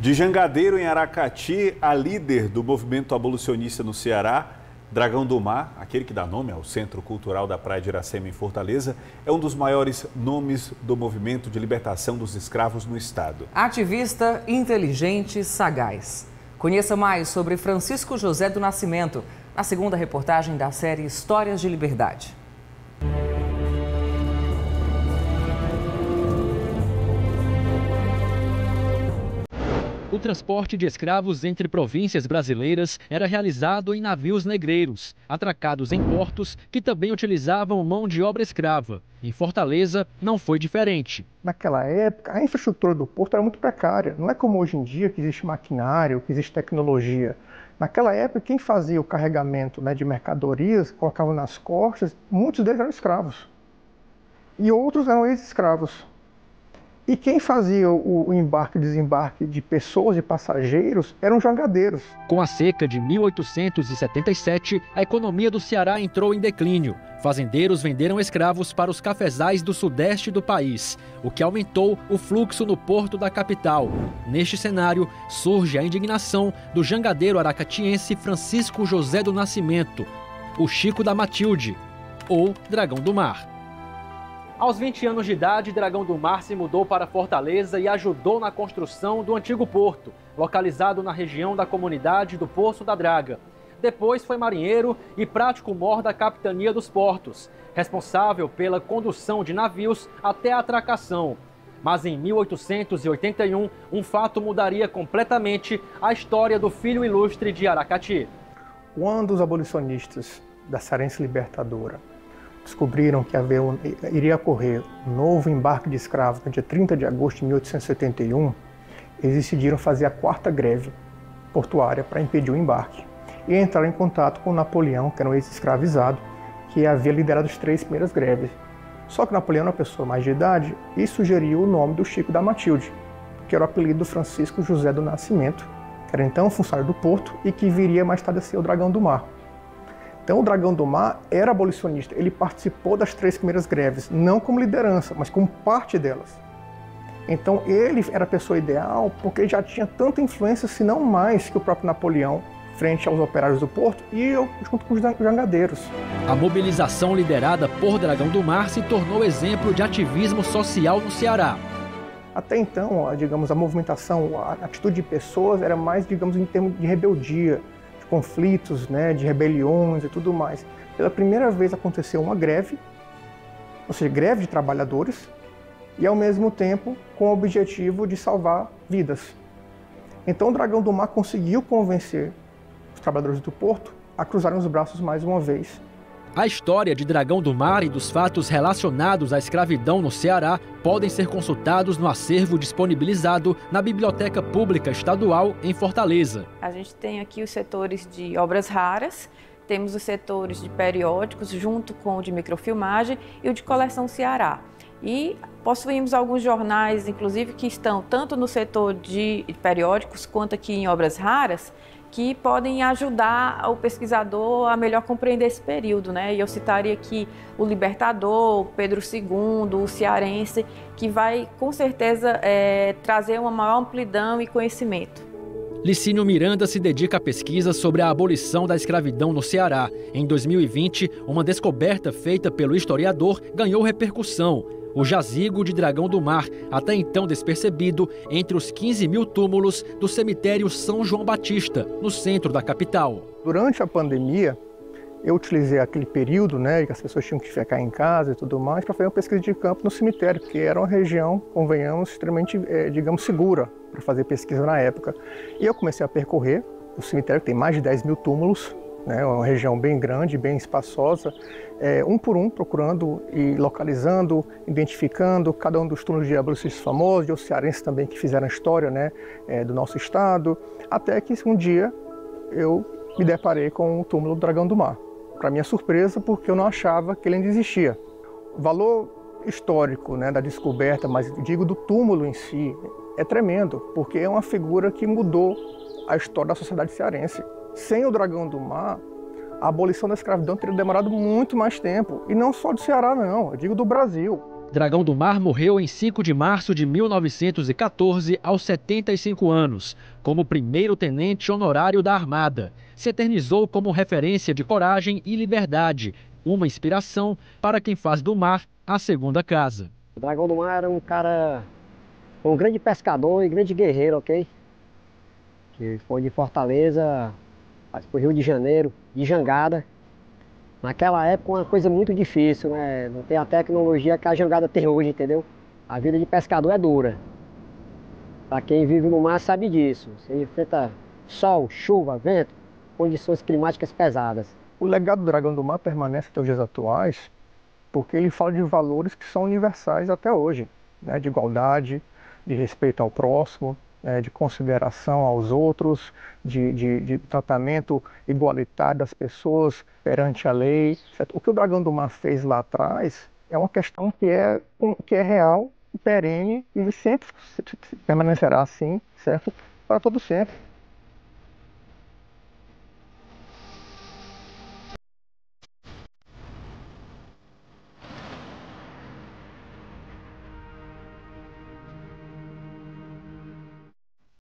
De Jangadeiro, em Aracati, a líder do movimento abolicionista no Ceará, Dragão do Mar, aquele que dá nome ao Centro Cultural da Praia de Iracema, em Fortaleza, é um dos maiores nomes do movimento de libertação dos escravos no estado. Ativista, inteligente e sagaz. Conheça mais sobre Francisco José do Nascimento, na segunda reportagem da série Histórias de Liberdade. O transporte de escravos entre províncias brasileiras era realizado em navios negreiros, atracados em portos que também utilizavam mão de obra escrava. Em Fortaleza, não foi diferente. Naquela época, a infraestrutura do porto era muito precária. Não é como hoje em dia, que existe maquinário, que existe tecnologia. Naquela época, quem fazia o carregamento, de mercadorias, colocava nas costas, muitos deles eram escravos. E outros eram ex-escravos. E quem fazia o embarque e desembarque de pessoas e passageiros eram jangadeiros. Com a seca de 1877, a economia do Ceará entrou em declínio. Fazendeiros venderam escravos para os cafezais do sudeste do país, o que aumentou o fluxo no porto da capital. Neste cenário, surge a indignação do jangadeiro aracatiense Francisco José do Nascimento, o Chico da Matilde, ou Dragão do Mar. Aos 20 anos de idade, Dragão do Mar se mudou para Fortaleza e ajudou na construção do antigo porto, localizado na região da comunidade do Poço da Draga. Depois foi marinheiro e prático-mor da Capitania dos Portos, responsável pela condução de navios até a atracação. Mas em 1881, um fato mudaria completamente a história do filho ilustre de Aracati. Quando os abolicionistas da Cearense Libertadora descobriram que iria ocorrer um novo embarque de escravos no dia 30 de agosto de 1871, eles decidiram fazer a 4ª greve portuária para impedir o embarque. E entraram em contato com Napoleão, que era um ex-escravizado, que havia liderado as 3 primeiras greves. Só que Napoleão era uma pessoa mais de idade e sugeriu o nome do Chico da Matilde, que era o apelido do Francisco José do Nascimento, que era então funcionário do porto e que viria mais tarde a ser o Dragão do Mar. Então o Dragão do Mar era abolicionista, ele participou das 3 primeiras greves, não como liderança, mas como parte delas. Então ele era a pessoa ideal porque ele já tinha tanta influência, se não mais, que o próprio Napoleão, frente aos operários do porto e junto com os jangadeiros. A mobilização liderada por Dragão do Mar se tornou exemplo de ativismo social no Ceará. Até então, a movimentação, a atitude de pessoas era mais, em termos de rebeldia, conflitos, de rebeliões e tudo mais. Pela primeira vez aconteceu uma greve, ou seja, greve de trabalhadores, e ao mesmo tempo com o objetivo de salvar vidas. Então o Dragão do Mar conseguiu convencer os trabalhadores do porto a cruzarem os braços mais uma vez. A história de Dragão do Mar e dos fatos relacionados à escravidão no Ceará podem ser consultados no acervo disponibilizado na Biblioteca Pública Estadual em Fortaleza. A gente tem aqui os setores de obras raras, temos os setores de periódicos junto com o de microfilmagem e o de coleção Ceará. E possuímos alguns jornais, inclusive, que estão tanto no setor de periódicos quanto aqui em obras raras, que podem ajudar o pesquisador a melhor compreender esse período, E eu citaria aqui o Libertador, o Pedro II, o Cearense, que vai com certeza trazer uma maior amplidão e conhecimento. Licínio Miranda se dedica à pesquisa sobre a abolição da escravidão no Ceará. Em 2020, uma descoberta feita pelo historiador ganhou repercussão. O jazigo de Dragão do Mar, até então despercebido, entre os 15 mil túmulos do cemitério São João Batista, no centro da capital. Durante a pandemia, eu utilizei aquele período, que as pessoas tinham que ficar em casa e tudo mais, para fazer uma pesquisa de campo no cemitério, que era uma região, convenhamos, extremamente, segura para fazer pesquisa na época. E eu comecei a percorrer o cemitério, que tem mais de 10 mil túmulos, uma região bem grande, bem espaçosa, um por um, procurando e localizando, identificando cada um dos túmulos de abolicionistas famosos, de cearenses também que fizeram a história do nosso estado, até que um dia eu me deparei com o túmulo do Dragão do Mar. Para minha surpresa, porque eu não achava que ele ainda existia. O valor histórico da descoberta, mas digo do túmulo em si, é tremendo, porque é uma figura que mudou a história da sociedade cearense. Sem o Dragão do Mar, a abolição da escravidão teria demorado muito mais tempo. E não só do Ceará, não. Eu digo do Brasil. Dragão do Mar morreu em 5 de março de 1914, aos 75 anos, como primeiro-tenente honorário da Armada. Se eternizou como referência de coragem e liberdade, uma inspiração para quem faz do mar a segunda casa. O Dragão do Mar era um cara, um grande pescador e grande guerreiro, ok? Que foi de Fortaleza para o Rio de Janeiro, de jangada. Naquela época uma coisa muito difícil, né? Não tem a tecnologia que a jangada tem hoje, entendeu? A vida de pescador é dura. Para quem vive no mar sabe disso. Você enfrenta sol, chuva, vento, condições climáticas pesadas. O legado do Dragão do Mar permanece até os dias atuais porque ele fala de valores que são universais até hoje, né? De igualdade, de respeito ao próximo, de consideração aos outros, de tratamento igualitário das pessoas perante a lei. Certo? O que o Dragão do Mar fez lá atrás é uma questão que é real, perene e sempre permanecerá assim, certo? Para todo sempre.